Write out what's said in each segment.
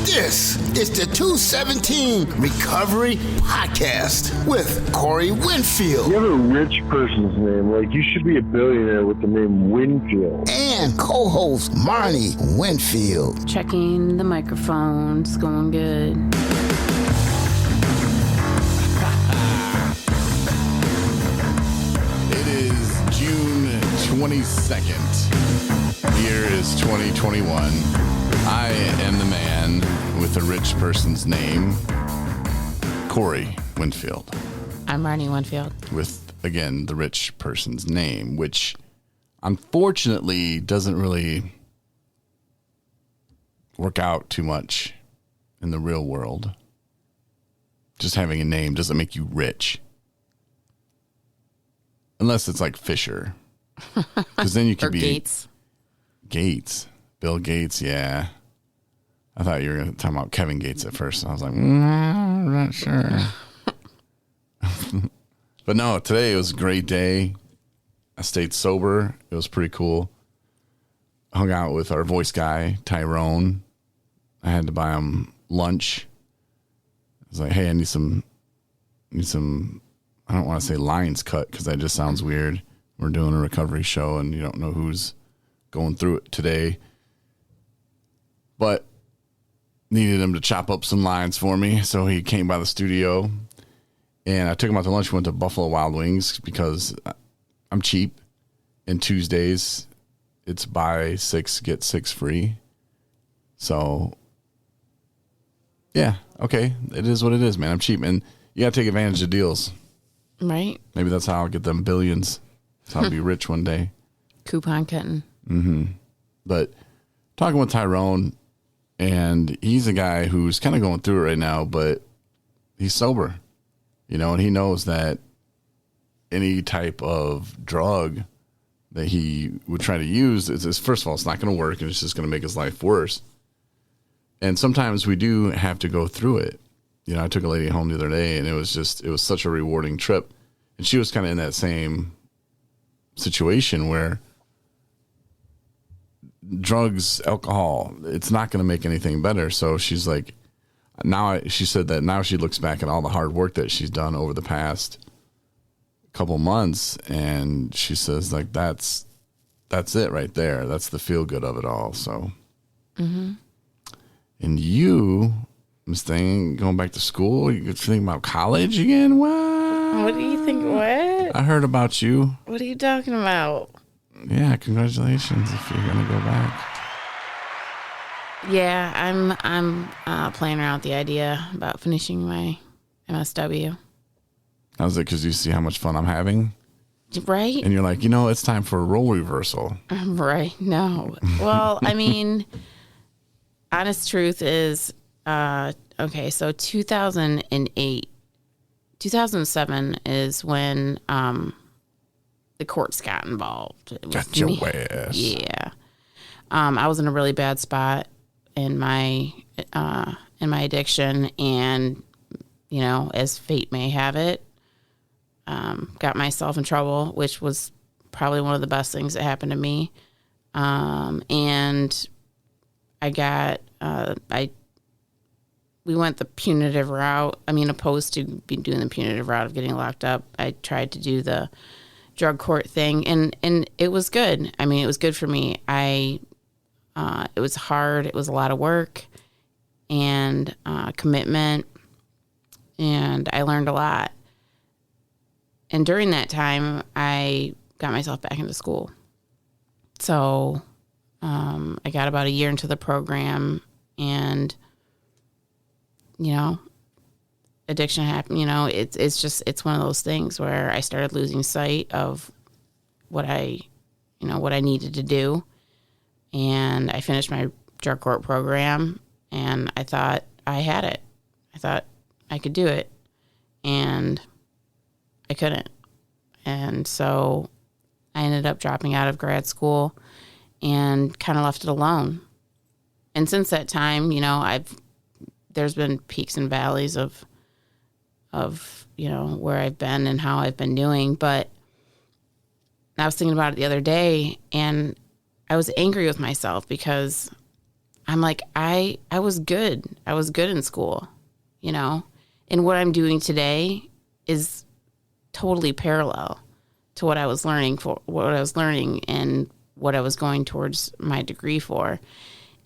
This is the 217 Recovery Podcast with Corey Winfield. You have a rich person's name. Like, you should be a billionaire with the name Winfield. And co-host Marney Winfield. Checking the microphones, going good. It is June 22nd. The year is 2021. I am the man with a rich person's name, Corey Winfield. I'm Marney Winfield. With, again, the rich person's name, which unfortunately doesn't really work out too much in the real world. Just having a name doesn't make you rich. Unless it's like Fisher. Because then you could be Gates. Gates. Bill Gates, yeah. I thought you were going to talk about Kevin Gates at first. I was like, I'm not sure. But no, today it was a great day. I stayed sober. It was pretty cool. Hung out with our voice guy, Tyrone. I had to buy him lunch. I was like, hey, I need some, I don't want to say lines cut because that just sounds weird. We're doing a recovery show and you don't know who's going through it today. But needed him to chop up some lines for me. So he came by the studio and I took him out to lunch. We went to Buffalo Wild Wings because I'm cheap. And Tuesdays, it's buy 6, get 6 free. So, yeah, okay. It is what it is, man. I'm cheap. And you got to take advantage of deals. Right. Maybe that's how I'll get them billions. That's how I'll be rich one day. Coupon cutting. Mm-hmm. But talking with Tyrone, and he's a guy who's kind of going through it right now, but he's sober, and he knows that any type of drug that he would try to use is first of all, it's not going to work and it's just going to make his life worse. And sometimes we do have to go through it. I took a lady home the other day and it was such a rewarding trip. And she was kind of in that same situation where drugs, alcohol, it's not going to make anything better. So she's like, she said that now she looks back at all the hard work that she's done over the past couple months. And she says like, that's it right there. That's the feel good of it all. So, And you, Miss Thing, going back to school, you thinking about college again? What do you think? What? I heard about you. What are you talking about? Yeah, congratulations if you're gonna go back. Yeah, I'm playing around with the idea about finishing my MSW. How's it? Because you see how much fun I'm having, right? And you're like, it's time for a role reversal. Right? No. Well, I mean, honest truth is, okay. So 2007 is when the courts got involved. Got your ass. Yeah. I was in a really bad spot in my addiction, and as fate may have it, got myself in trouble, which was probably one of the best things that happened to me. And I got we went the punitive route. I mean, opposed to be doing the punitive route of getting locked up, I tried to do the drug court thing, and it was good. I mean, it was good for me. It was hard. It was a lot of work and commitment, and I learned a lot. And during that time, I got myself back into school. So I got about a year into the program, and addiction happened. It's one of those things where I started losing sight of what I needed to do. And I finished my drug court program, and I thought I had it. I thought I could do it, and I couldn't. And so I ended up dropping out of grad school and kind of left it alone. And since that time, there's been peaks and valleys of where I've been and how I've been doing. But I was thinking about it the other day, and I was angry with myself because I'm like, I was good. I was good in school, you know, and what I'm doing today is totally parallel to what I was learning and what I was going towards my degree for.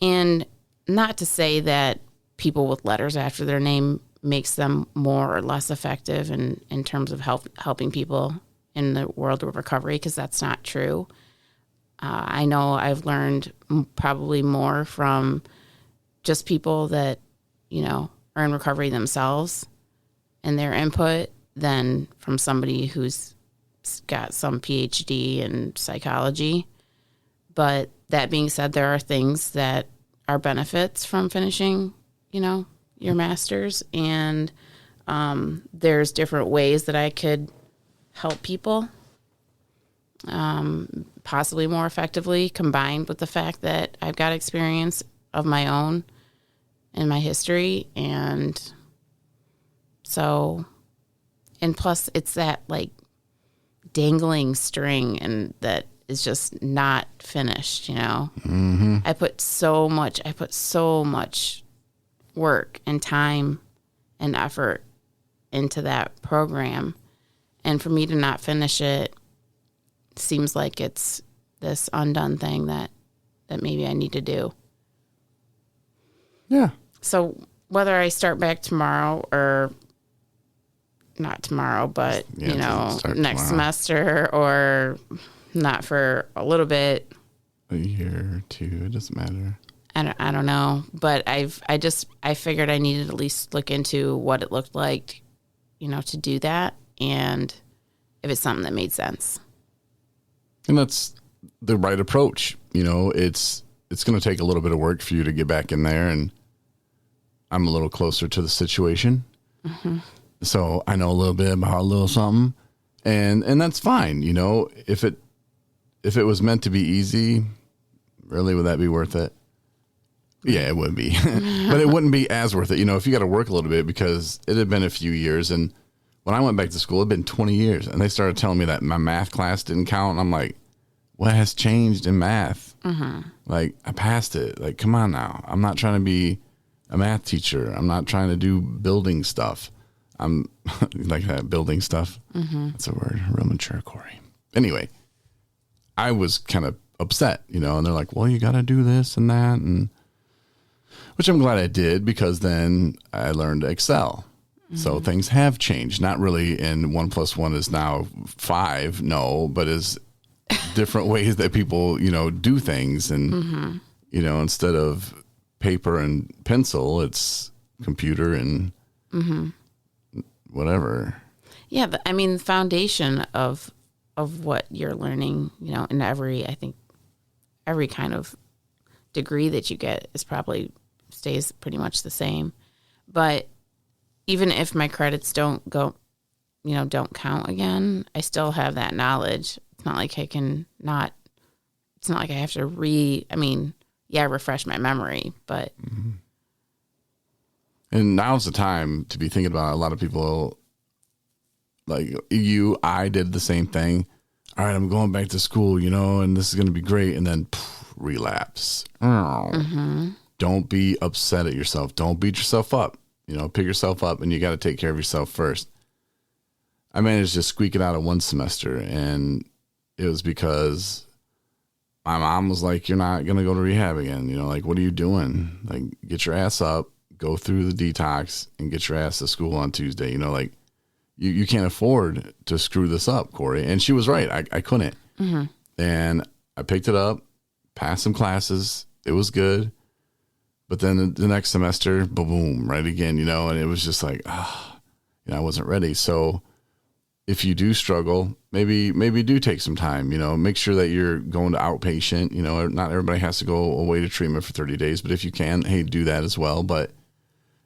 And not to say that people with letters after their name makes them more or less effective in terms of helping people in the world of recovery, because that's not true. I know I've learned probably more from just people that, you know, are in recovery themselves and their input than from somebody who's got some PhD in psychology. But that being said, there are things that are benefits from finishing, you know, your master's. And there's different ways that I could help people possibly more effectively, combined with the fact that I've got experience of my own in my history. And so, and plus it's that like dangling string and that is just not finished, you know. Mm-hmm. I put so much work and time and effort into that program, and for me to not finish it seems like it's this undone thing that maybe I need to do. Yeah. So whether I start back tomorrow or not tomorrow, but you know, next semester or not for a little bit, a year or two, it doesn't matter. I don't know, but I figured I needed to at least look into what it looked like, you know, to do that, and if it's something that made sense. And that's the right approach. You know, it's going to take a little bit of work for you to get back in there, and I'm a little closer to the situation. Mm-hmm. So I know a little bit about a little something, and that's fine. You know, if it was meant to be easy, really, would that be worth it? Yeah, it would be, but it wouldn't be as worth it. You know, if you got to work a little bit, because it had been a few years, and when I went back to school, it had been 20 years, and they started telling me that my math class didn't count. And I'm like, what has changed in math? Mm-hmm. Like, I passed it. Like, come on now. I'm not trying to be a math teacher. I'm not trying to do building stuff. I'm like that building stuff. Mm-hmm. That's a word. Real mature, Corey. Anyway, I was kind of upset, you know, and they're like, well, you got to do this and that. And which I'm glad I did, because then I learned to excel. Mm-hmm. So things have changed. Not really in 1 + 1 is now 5. No, but is different ways that people, you know, do things. And, mm-hmm. you know, instead of paper and pencil, it's computer and mm-hmm. whatever. Yeah. But I mean, the foundation of what you're learning, you know, in every kind of degree that you get is probably stays pretty much the same. But even if my credits don't count again, I still have that knowledge. It's not like it's not like I have to refresh my memory, but. Mm-hmm. And now's the time to be thinking about, a lot of people like I did the same thing. All right, I'm going back to school, you know, and this is going to be great. And then relapse. Mm-hmm. Don't be upset at yourself. Don't beat yourself up. You know, pick yourself up, and you got to take care of yourself first. I managed to squeak it out of one semester, and it was because my mom was like, you're not going to go to rehab again. You know, like, what are you doing? Like, get your ass up, go through the detox, and get your ass to school on Tuesday. You know, like, you can't afford to screw this up, Corey. And she was right. I couldn't. Mm-hmm. And I picked it up, passed some classes. It was good. But then the next semester, boom, right again, you know, and it was just like, you know, I wasn't ready. So if you do struggle, maybe do take some time, you know, make sure that you're going to outpatient. You know, not everybody has to go away to treatment for 30 days, but if you can, hey, do that as well. But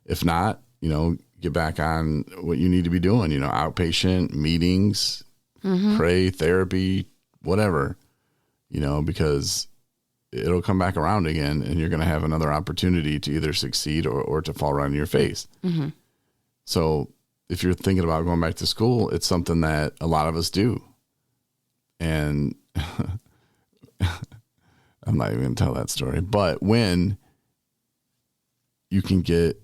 if not, you know, get back on what you need to be doing, you know, outpatient, meetings, mm-hmm. pray, therapy, whatever, you know, because it'll come back around again, and you're going to have another opportunity to either succeed or to fall right on your face. Mm-hmm. So if you're thinking about going back to school, it's something that a lot of us do. And I'm not even going to tell that story, but when you can get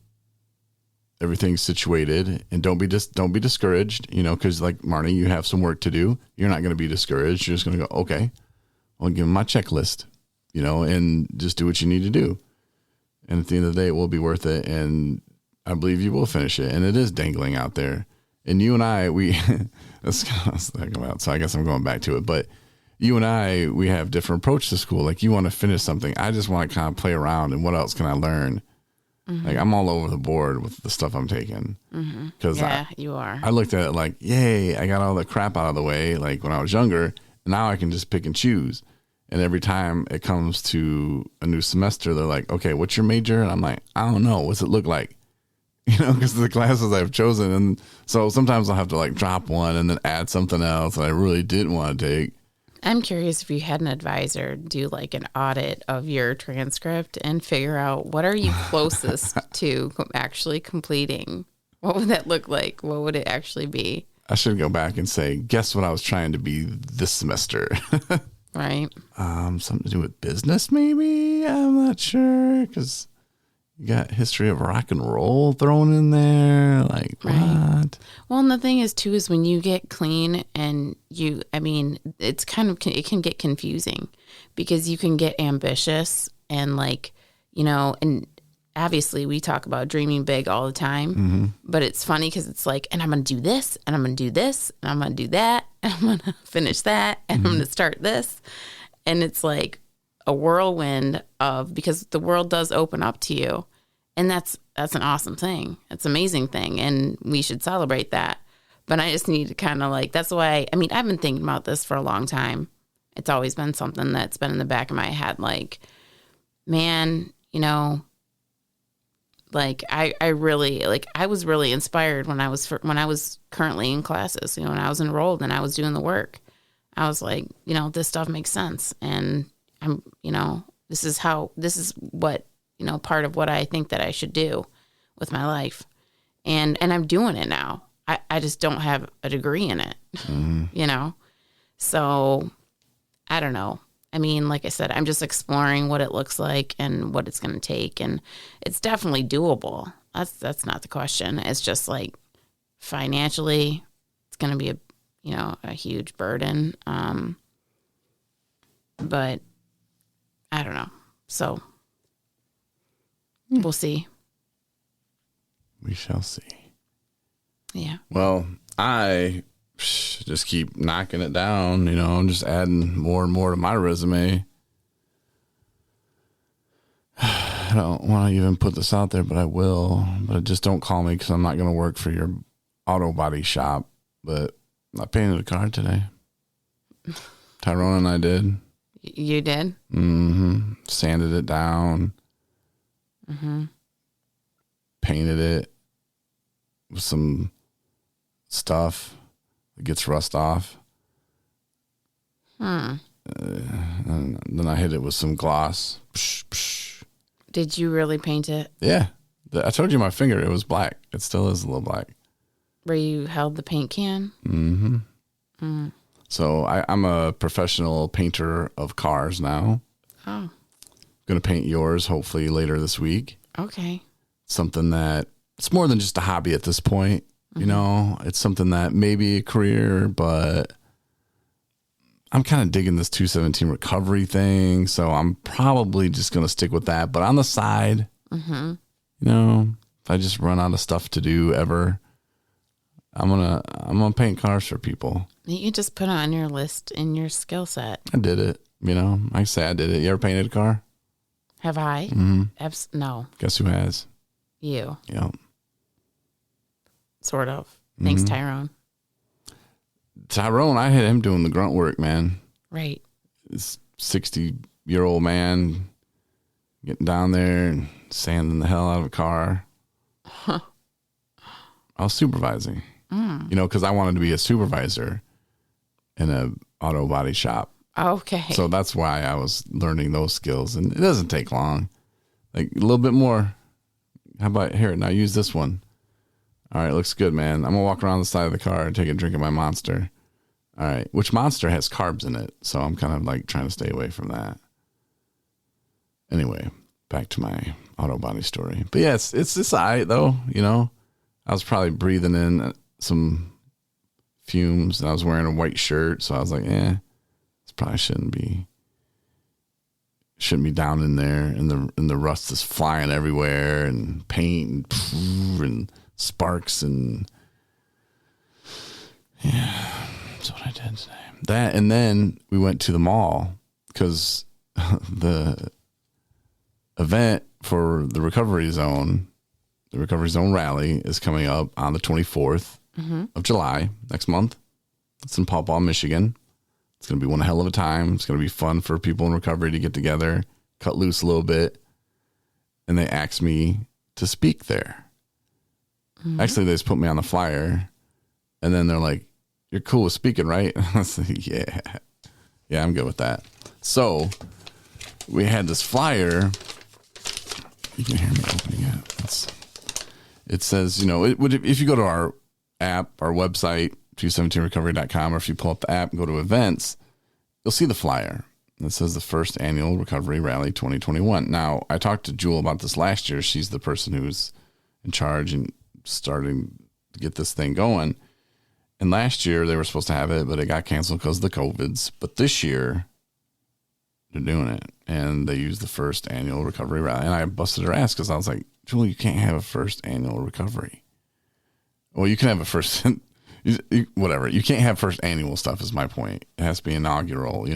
everything situated, and don't be discouraged, because like Marnie, you have some work to do. You're not going to be discouraged. You're just going to go, okay, I'll give them my checklist, and just do what you need to do. And at the end of the day, it will be worth it. And I believe you will finish it. And it is dangling out there. And you and I, that's kind of what I was thinking about. So I guess I'm going back to it. But you and I, we have different approach to school. Like, you want to finish something. I just want to kind of play around and what else can I learn? Mm-hmm. Like, I'm all over the board with the stuff I'm taking. Because you are. I looked at it like, yay, I got all the crap out of the way. Like when I was younger, now I can just pick and choose. And every time it comes to a new semester, they're like, okay, what's your major? And I'm like, I don't know. What's it look like? Because of the classes I've chosen. And so sometimes I'll have to like drop one and then add something else that I really didn't want to take. I'm curious if you had an advisor do like an audit of your transcript and figure out what are you closest to actually completing. What would that look like? What would it actually be? I should go back and say, guess what I was trying to be this semester. Right. Something to do with business, maybe? I'm not sure, because you got history of rock and roll thrown in there. Like, right. What? Well, and the thing is, too, is when you get clean and it's it can get confusing because you can get ambitious and and obviously we talk about dreaming big all the time, but it's funny because it's like, and I'm going to do this, and I'm going to do this, and I'm going to do that, and I'm going to finish that, and I'm going to start this. And it's like a whirlwind because the world does open up to you. And that's an awesome thing. It's an amazing thing. And we should celebrate that. But I just need to kind of that's why, I've been thinking about this for a long time. It's always been something that's been in the back of my head. Like, man, I really, I was really inspired when I was currently in classes, when I was enrolled and I was doing the work. I was like, this stuff makes sense. And I'm, this is what, part of what I think that I should do with my life. And I'm doing it now. I just don't have a degree in it, So I don't know. Like I said, I'm just exploring what it looks like and what it's going to take. And it's definitely doable. That's not the question. It's just like financially, it's going to be a huge burden. But I don't know. So we'll see. We shall see. Yeah. Well, I just keep knocking it down, I'm just adding more and more to my resume. I don't want to even put this out there, but I will. But just don't call me because I'm not going to work for your auto body shop. But I painted a car today. Tyrone and I did. You did? Mm-hmm. Sanded it down. Mm-hmm. Painted it with some stuff that gets rust off. Hmm. And then I hit it with some gloss. Psh, psh. Did you really paint it? Yeah. I told you my finger, it was black. It still is a little black. Where you held the paint can? Mm-hmm. Mm. So I'm a professional painter of cars now. Oh. Going to paint yours hopefully later this week. Okay. Something that it's more than just a hobby at this point. Mm-hmm. It's something that may be a career, but I'm kind of digging this 217 recovery thing. So I'm probably just going to stick with that. But on the side, if I just run out of stuff to do ever, I'm gonna paint cars for people. You can just put it on your list in your skill set. I did it. I say I did it. You ever painted a car? Have I? Mm-hmm. No. Guess who has? You. Yeah. Sort of. Thanks, Tyrone. Tyrone, I had him doing the grunt work, man. Right. This 60-year-old man getting down there and sanding the hell out of a car. Huh. I was supervising. Because I wanted to be a supervisor in an auto body shop. Okay. So that's why I was learning those skills. And it doesn't take long. Like a little bit more. How about here? Now use this one. All right. Looks good, man. I'm going to walk around the side of the car and take a drink of my Monster. All right. Which Monster has carbs in it. So I'm kind of like trying to stay away from that. Anyway, back to my auto body story. But yeah, it's all right though. I was probably breathing in some fumes, and I was wearing a white shirt, so I was like, this probably shouldn't be down in there, and the rust is flying everywhere, and paint and sparks, and that's what I did today. That, and then we went to the mall because the event for the Recovery Zone rally is coming up on the 24th of July next month. It's in Paw Paw, Michigan. It's going to be one hell of a time. It's going to be fun for people in recovery to get together, cut loose a little bit. And they asked me to speak there. Actually, they just put me on the flyer. And then they're like, "You're cool with speaking, right?" I was like, yeah, I'm good with that. So we had this flyer. You can hear me opening it. It says, if you go to our app, our website, 217recovery.com, or if you pull up the app and go to events, you'll see the flyer. It says the first annual Recovery Rally 2021. Now, I talked to Jewel about this last year. She's the person who's in charge and starting to get this thing going. And last year they were supposed to have it, but it got canceled because of the COVIDs. But this year they're doing it, and they used the first annual Recovery Rally. And I busted her ass because I was like, "Jewel, you can't have a first annual recovery." Well, you can have a first, whatever. You can't have first annual stuff is my point. It has to be inaugural.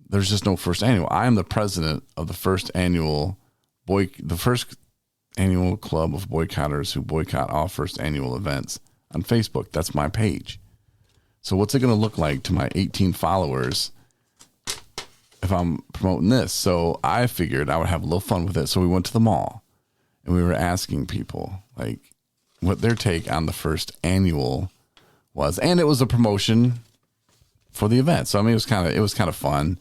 There's just no first annual. I am the president of the first annual club of boycotters who boycott all first annual events on Facebook. That's my page. So what's it going to look like to my 18 followers if I'm promoting this? So I figured I would have a little fun with it. So we went to the mall and we were asking people like what their take on the first annual was. And it was a promotion for the event. So, I mean, it was kind of fun.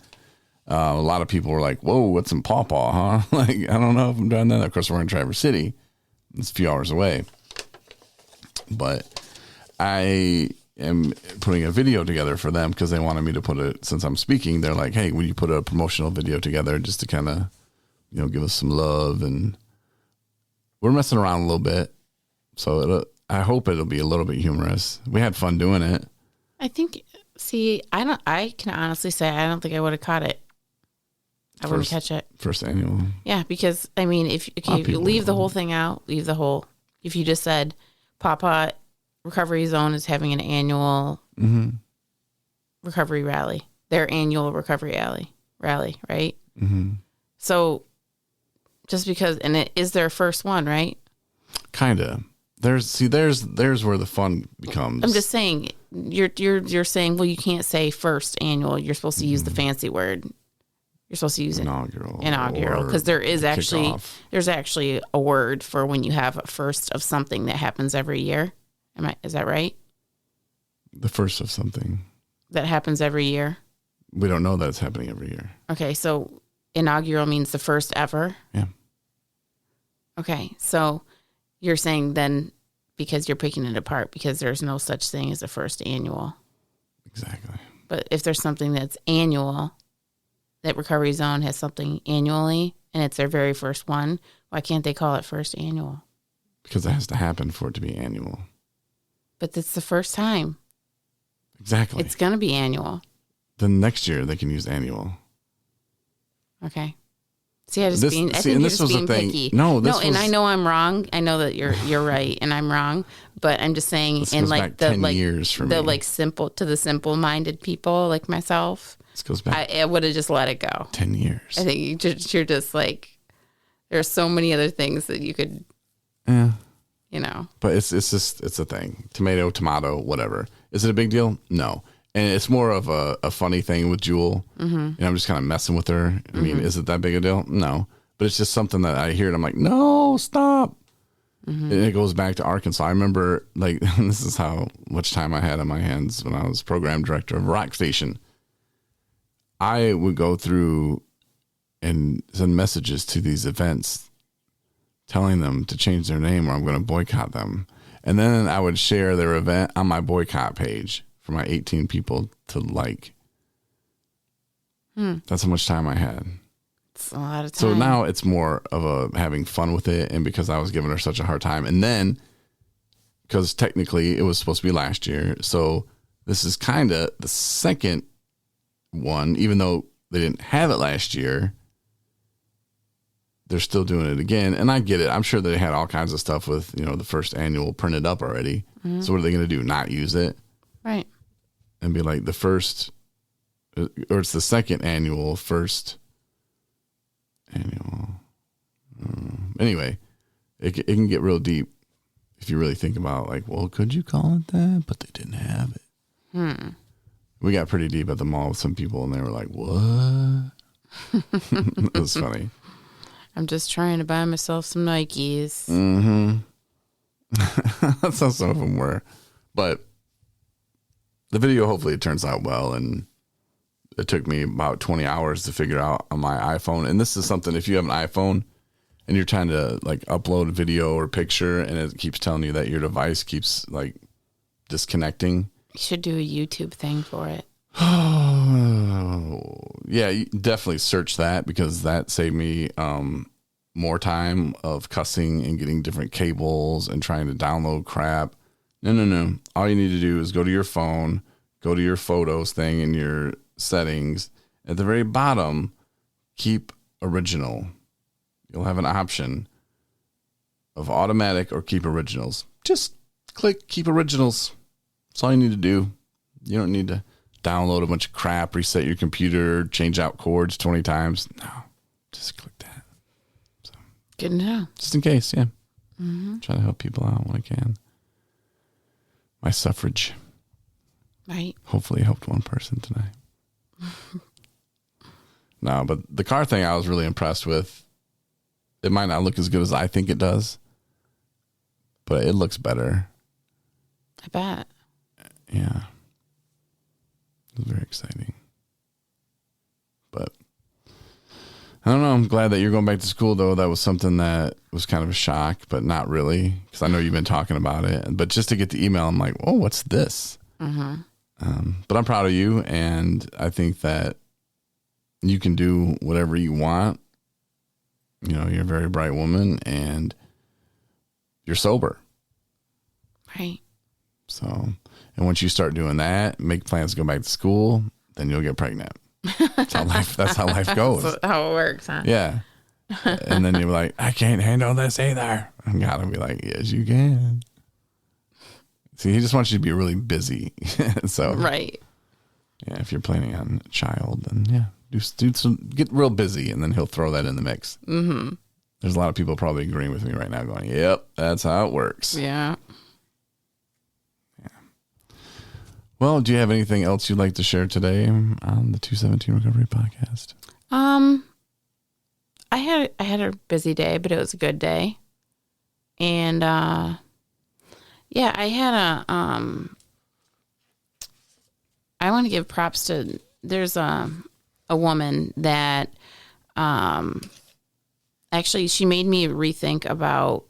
A lot of people were like, "Whoa, what's in Paw Paw, huh?" Like, I don't know if I'm doing that. Of course, we're in Traverse City. It's a few hours away. But I am putting a video together for them because they wanted me to put it, since I'm speaking, they're like, "Hey, will you put a promotional video together just to kind of, give us some love?" And we're messing around a little bit. So I hope it'll be a little bit humorous. We had fun doing it. I think, I can honestly say I don't think I would have caught it. I wouldn't catch it. First annual. Yeah, because, I mean, if you leave the whole thing out, if you just said Papa Recovery Zone is having an annual recovery rally, their annual recovery rally, right? Mm-hmm. So just because, and it is their first one, right? Kind of. There's where the fun becomes. I'm just saying, you're saying, well, you can't say first annual. You're supposed to use the fancy word. You're supposed to use inaugural, because there's actually a word for when you have a first of something that happens every year. Is that right? The first of something that happens every year. We don't know that it's happening every year. Okay, so inaugural means the first ever. Yeah. Okay, so you're saying then, because you're picking it apart, because there's no such thing as a first annual. Exactly. But if there's something that's annual, that Recovery Zone has something annually, and it's their very first one, why can't they call it first annual? Because it has to happen for it to be annual. But it's the first time. Exactly. It's going to be annual. Then next year they can use annual. Okay. See, I think you're just being picky. And I know I'm wrong. I know that you're right, and I'm wrong. But I'm just saying, this goes back 10 years for me. The simple-minded people like myself. This goes back. I would have just let it go. 10 years. I think you're just like, there's so many other things that you could. Yeah. But it's a thing. Tomato, whatever. Is it a big deal? No. And it's more of a funny thing with Jewel. Mm-hmm. And I'm just kind of messing with her. I mean, is it that big a deal? No. But it's just something that I hear and I'm like, no, stop. Mm-hmm. And it goes back to Arkansas. I remember, this is how much time I had on my hands when I was program director of a rock station. I would go through and send messages to these events telling them to change their name or I'm going to boycott them. And then I would share their event on my boycott page for my 18 people to like. That's how much time I had. It's a lot of time. So now it's more of a having fun with it, and because I was giving her such a hard time, and then because technically it was supposed to be last year, so this is kind of the second one, even though they didn't have it last year. They're still doing it again, and I get it. I'm sure they had all kinds of stuff with, the first annual printed up already. Mm-hmm. So what are they going to do? Not use it? Right. And be like the first, or it's the second annual, first annual. Anyway, it can get real deep if you really think about like, well, could you call it that? But they didn't have it. We got pretty deep at the mall with some people, and they were like, what? It was funny. I'm just trying to buy myself some Nikes. Mm-hmm. That's how some of them were. But the video, hopefully it turns out well. And it took me about 20 hours to figure out on my iPhone. And this is something, if you have an iPhone and you're trying to like upload a video or picture and it keeps telling you that your device keeps like disconnecting. You should do a YouTube thing for it. Yeah, you definitely search that, because that saved me more time of cussing and getting different cables and trying to download crap. No. All you need to do is go to your phone, go to your photos thing in your settings. At the very bottom, keep original. You'll have an option of automatic or keep originals. Just click keep originals. That's all you need to do. You don't need to download a bunch of crap, reset your computer, change out cords 20 times. No, just click that. So, good to know. Just in case, yeah. Mm-hmm. Try to help people out when I can. My suffrage. Right. Hopefully helped one person tonight. No, but the car thing I was really impressed with. It might not look as good as I think it does, but it looks better. I bet. Yeah. It was very exciting. But I don't know. I'm glad that you're going back to school, though. That was something that was kind of a shock, but not really, because I know you've been talking about it. But just to get the email, I'm like, oh, what's this? Mm-hmm. But I'm proud of you, and I think that you can do whatever you want. You're a very bright woman, and you're sober. Right. So, and once you start doing that, make plans to go back to school, then you'll get pregnant. That's how life goes. That's how it works, huh? Yeah. And then you're like, I can't handle this either. And God will be like, yes, you can. See, he just wants you to be really busy. So, right. Yeah, if you're planning on a child, then yeah, get real busy, and then he'll throw that in the mix. Mm-hmm. There's a lot of people probably agreeing with me right now going, yep, that's how it works. Yeah. Well, do you have anything else you'd like to share today on the 217 Recovery Podcast? I had a busy day, but it was a good day. And yeah, I had I want to give props to, there's a woman that actually she made me rethink about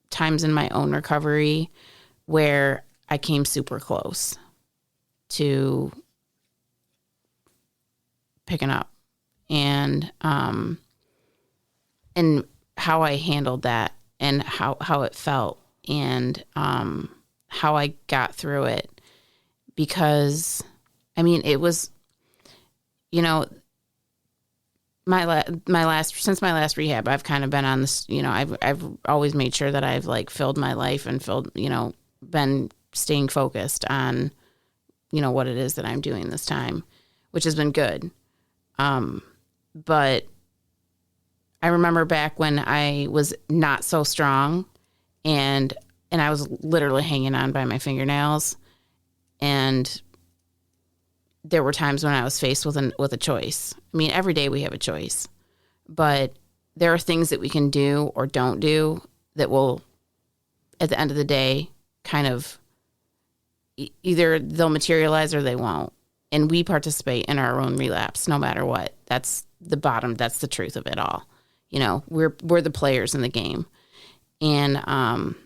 times in my own recovery where I came super close to picking up, and how I handled that, and how it felt, and how I got through it. Because I mean, it was, since my last rehab, I've kind of been on this, I've always made sure that I've like filled my life and been staying focused on, what it is that I'm doing this time, which has been good. But I remember back when I was not so strong, and I was literally hanging on by my fingernails, and there were times when I was faced with a choice. I mean, every day we have a choice, but there are things that we can do or don't do that will, at the end of the day, kind of either they'll materialize or they won't. And we participate in our own relapse no matter what. That's the bottom. That's the truth of it all. We're the players in the game. And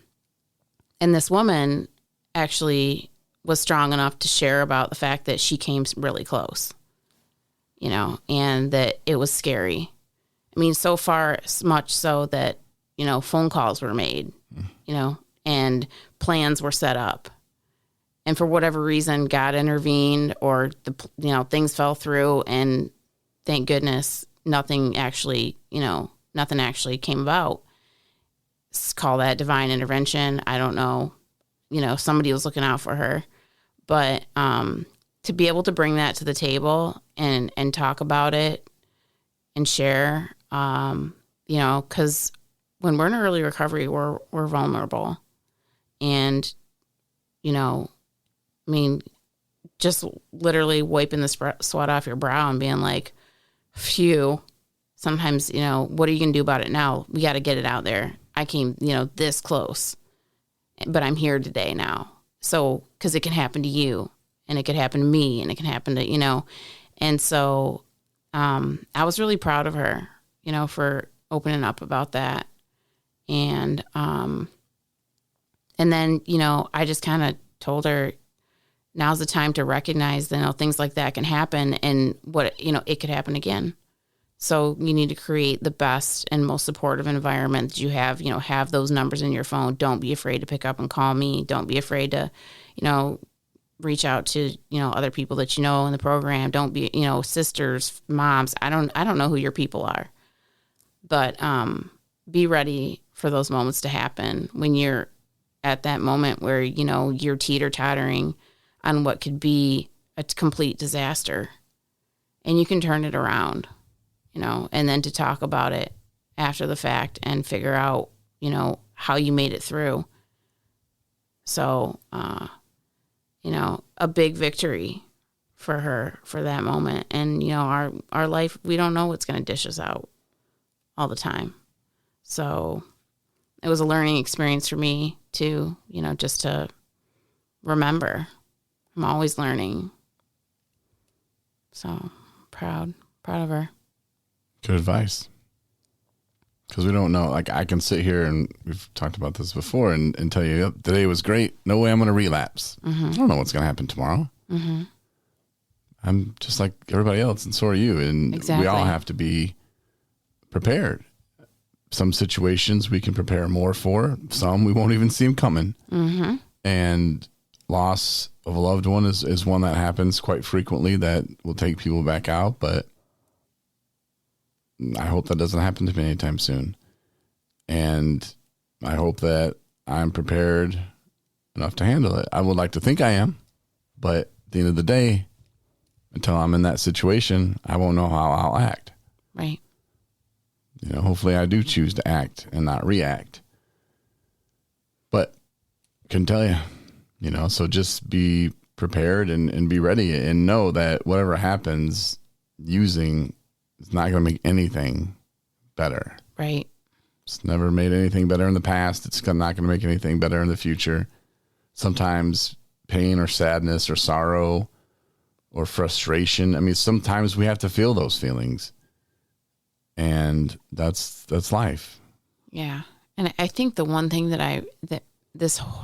this woman actually was strong enough to share about the fact that she came really close, and that it was scary. I mean, so far, much so that, phone calls were made, and plans were set up. And for whatever reason, God intervened, or things fell through, and thank goodness nothing actually came about. Call that divine intervention. I don't know. Somebody was looking out for her, but to be able to bring that to the table and talk about it and share, because when we're in early recovery, we're vulnerable, and just literally wiping the sweat off your brow and being like, phew. Sometimes, what are you going to do about it now? We got to get it out there. I came, this close, but I'm here today now. So, because it can happen to you, and it could happen to me, and it can happen to, and so I was really proud of her, for opening up about that. And then, I just kind of told her, now's the time to recognize that, things like that can happen, and it could happen again. So you need to create the best and most supportive environment that you have, have those numbers in your phone. Don't be afraid to pick up and call me. Don't be afraid to, reach out to, other people that in the program. Don't be, sisters, moms. I don't know who your people are, but be ready for those moments to happen when you're at that moment where, you're teeter-tottering on what could be a complete disaster, and you can turn it around. And then to talk about it after the fact and figure out, how you made it through. So, a big victory for her for that moment. And, our life, we don't know what's going to dish us out all the time. So it was a learning experience for me too, just to remember I'm always learning. So proud of her. Good advice. Because we don't know. Like, I can sit here, and we've talked about this before, and tell you, yep, today was great. No way I'm going to relapse. Mm-hmm. I don't know what's going to happen tomorrow. Mm-hmm. I'm just like everybody else, and so are you. And we all have to be prepared. Some situations we can prepare more for. Some we won't even see them coming. Mm-hmm. And loss of a loved one is one that happens quite frequently that will take people back out, but I hope that doesn't happen to me anytime soon. And I hope that I'm prepared enough to handle it. I would like to think I am, but at the end of the day, until I'm in that situation, I won't know how I'll act. Right. Hopefully I do choose to act and not react. But I can tell you, so just be prepared and be ready and know that whatever happens, using it's not going to make anything better. Right. It's never made anything better in the past. It's not going to make anything better in the future. Sometimes pain or sadness or sorrow or frustration. I mean, sometimes we have to feel those feelings. And that's life. Yeah. And I think the one thing that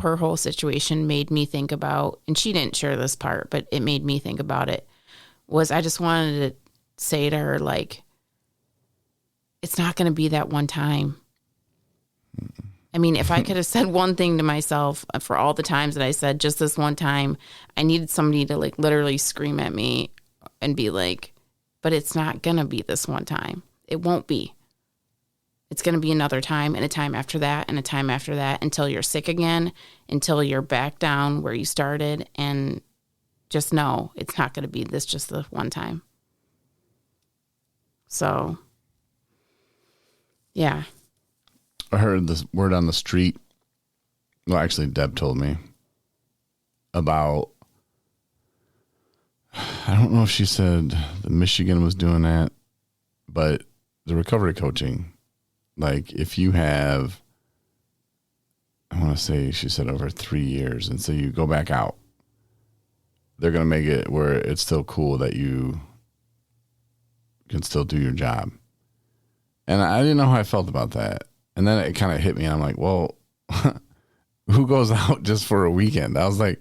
her whole situation made me think about, and she didn't share this part, but it made me think about it, was I just wanted to say to her, like, it's not going to be that one time. I mean, if I could have said one thing to myself for all the times that I said just this one time, I needed somebody to like literally scream at me and be like, but it's not going to be this one time. It won't be. It's going to be another time and a time after that and a time after that until you're sick again, until you're back down where you started. And just know it's not going to be this just the one time. So, yeah. I heard this word on the street. Well, actually, Deb told me about, I don't know if she said that Michigan was doing that, but the recovery coaching, like if you have, I want to say she said over 3 years, and so you go back out, they're going to make it where it's still cool that you can still do your job. And I didn't know how I felt about that. And then it kind of hit me, and I'm like, well, who goes out just for a weekend? I was like,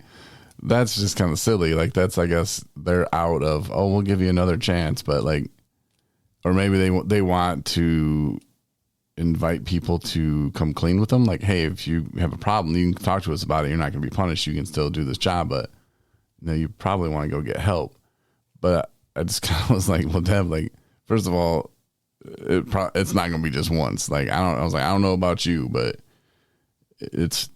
that's just kind of silly. Like, that's, I guess, they're out of, oh, we'll give you another chance. But, like, or maybe they want to invite people to come clean with them. Like, hey, if you have a problem, you can talk to us about it. You're not going to be punished. You can still do this job, but you probably want to go get help. But I just kind of was like, well, Deb, like, first of all, it's not going to be just once. Like, I was like, I don't know about you, but it's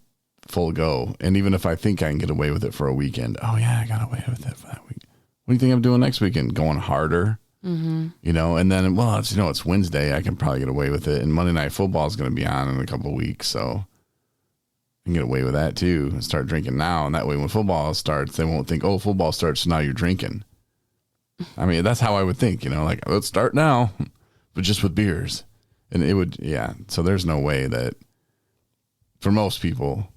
full go. And even if I think I can get away with it for a weekend, oh yeah, I got away with it for that week. What do you think I'm doing next weekend? Going harder, and then, well, it's Wednesday. I can probably get away with it. And Monday Night Football is going to be on in a couple of weeks. So I can get away with that too and start drinking now. And that way when football starts, they won't think, oh, football starts, so now you're drinking. I mean, that's how I would think, like, let's start now, but just with beers. And it would, yeah. So there's no way that for most people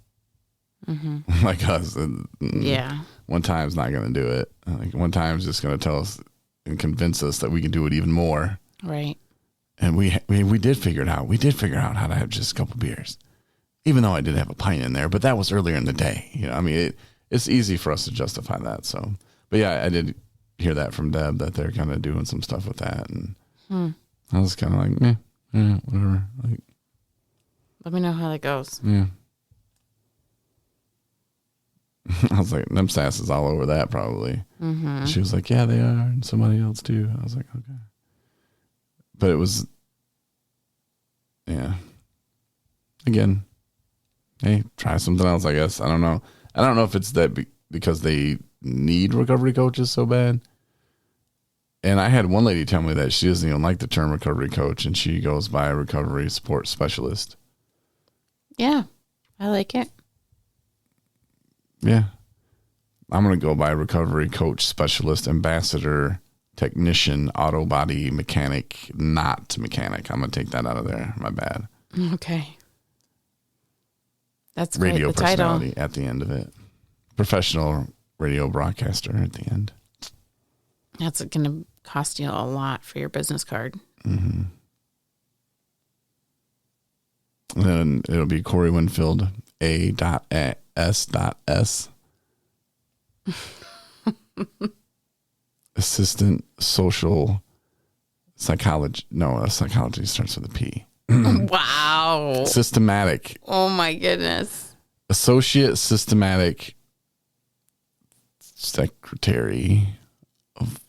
like us, one time's not going to do it. Like, one time's just going to tell us and convince us that we can do it even more. Right. And we did figure it out. We did figure out how to have just a couple beers, even though I did have a pint in there, but that was earlier in the day. I mean, it's easy for us to justify that. So, but yeah, I did hear that from Deb that they're kind of doing some stuff with that. And I was kind of like, whatever. Like, let me know how that goes. Yeah. I was like, them sass is all over that probably. Mm-hmm. She was like, yeah, they are. And somebody else too. I was like, okay. But it was, yeah. Again, hey, try something else, I guess. I don't know. I don't know if it's that because they need recovery coaches so bad. And I had one lady tell me that she doesn't even like the term recovery coach, and she goes by a recovery support specialist. Yeah, I like it. Yeah. I'm going to go by recovery coach, specialist, ambassador, technician, auto body mechanic, not mechanic. I'm going to take that out of there. My bad. Okay. That's great. Radio the personality title. At the end of it. Professional radio broadcaster at the end. That's going to cost you a lot for your business card. Mm-hmm. And then it'll be Corey Winfield, A.S.S. Assistant social psychology. No, psychology starts with a P. Wow. Systematic. Oh my goodness. Associate systematic secretary of.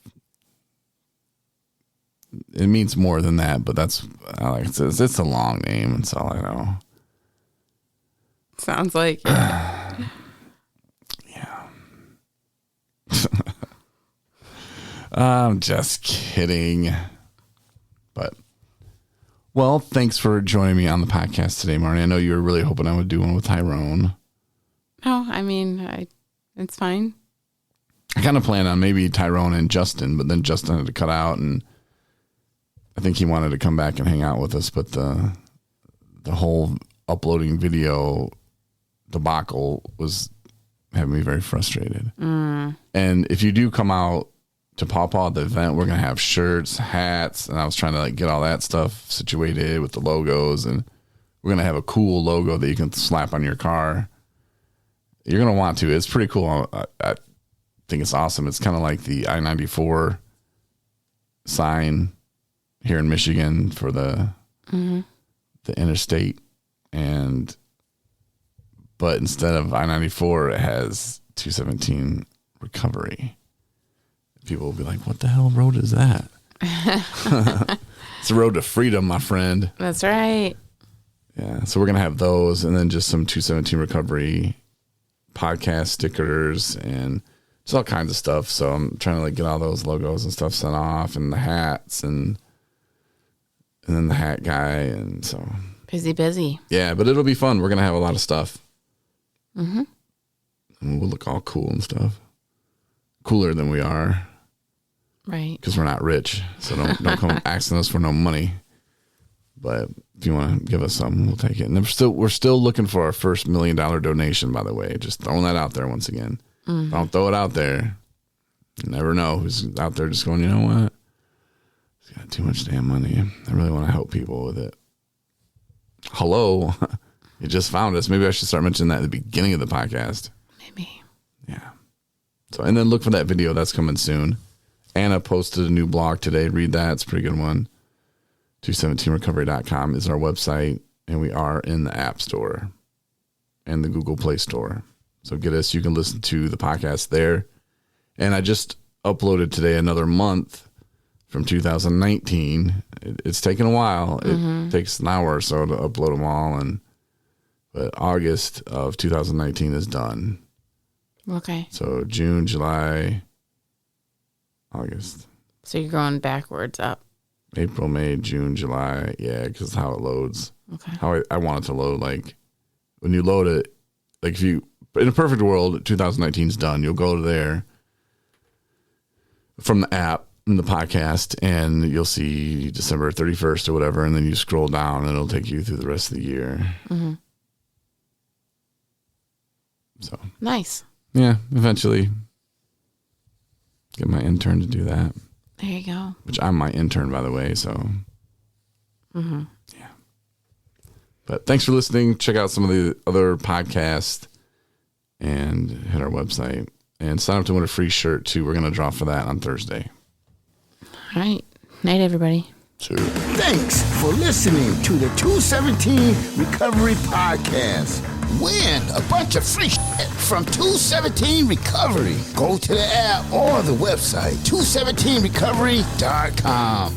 It means more than that, but that's like it says. It's a long name. That's all I know. Sounds like it. Yeah. I'm just kidding. But, well, thanks for joining me on the podcast today, Marnie. I know you were really hoping I would do one with Tyrone. No, I mean, it's fine. I kind of planned on maybe Tyrone and Justin, but then Justin had to cut out, and I think he wanted to come back and hang out with us, but the whole uploading video debacle was having me very frustrated. And if you do come out to Paw Paw at the event, we're going to have shirts, hats, and I was trying to get all that stuff situated with the logos, and we're going to have a cool logo that you can slap on your car. You're going to want to. It's pretty cool. I think it's awesome. It's kind of like the I-94 sign here in Michigan for the interstate, but instead of I-94, it has 217 recovery. People will be like, what the hell road is that? It's the road to freedom, my friend. That's right. Yeah. So we're going to have those, and then just some 217 recovery podcast stickers and just all kinds of stuff. So I'm trying to get all those logos and stuff sent off, and the hats and then the hat guy. And so Busy. yeah, but it'll be fun. We're going to have a lot of stuff. Mm-hmm. And we'll look all cool and stuff. Cooler than we are. Right. Because we're not rich. So don't come asking us for no money. But if you want to give us something, we'll take it. And we're still looking for our first $1 million donation, by the way. Just throwing that out there once again. Mm-hmm. Don't throw it out there. You never know who's out there just going, you know what? He's got too much damn money. I really want to help people with it. Hello. You just found us. Maybe I should start mentioning that at the beginning of the podcast. Maybe. Yeah. So, and then look for that video that's coming soon. Anna posted a new blog today. Read that. It's a pretty good one. 217recovery.com is our website, and we are in the App Store and the Google Play Store. So get us. You can listen to the podcast there. And I just uploaded today another month from 2019. It's taken a while. It takes an hour or so to upload them all, but August of 2019 is done. Okay. So June, July, August. So you're going backwards up. April, May, June, July. Yeah, because how it loads. Okay. How I want it to load. Like when you load it, like if you, in a perfect world, 2019 is done. You'll go to there from the app in the podcast, and you'll see December 31st or whatever, and then you scroll down, and it'll take you through the rest of the year. Mm-hmm. So nice. Yeah, eventually get my intern to do that. There you go. Which I'm my intern, by the way. So yeah. But thanks for listening. Check out some of the other podcasts and hit our website and sign up to win a free shirt too. We're gonna draw for that on Thursday. All right. Night, everybody. Sure. Thanks for listening to the 217 Recovery Podcast. Win a bunch of free shit from 217 Recovery. Go to the app or the website, 217recovery.com.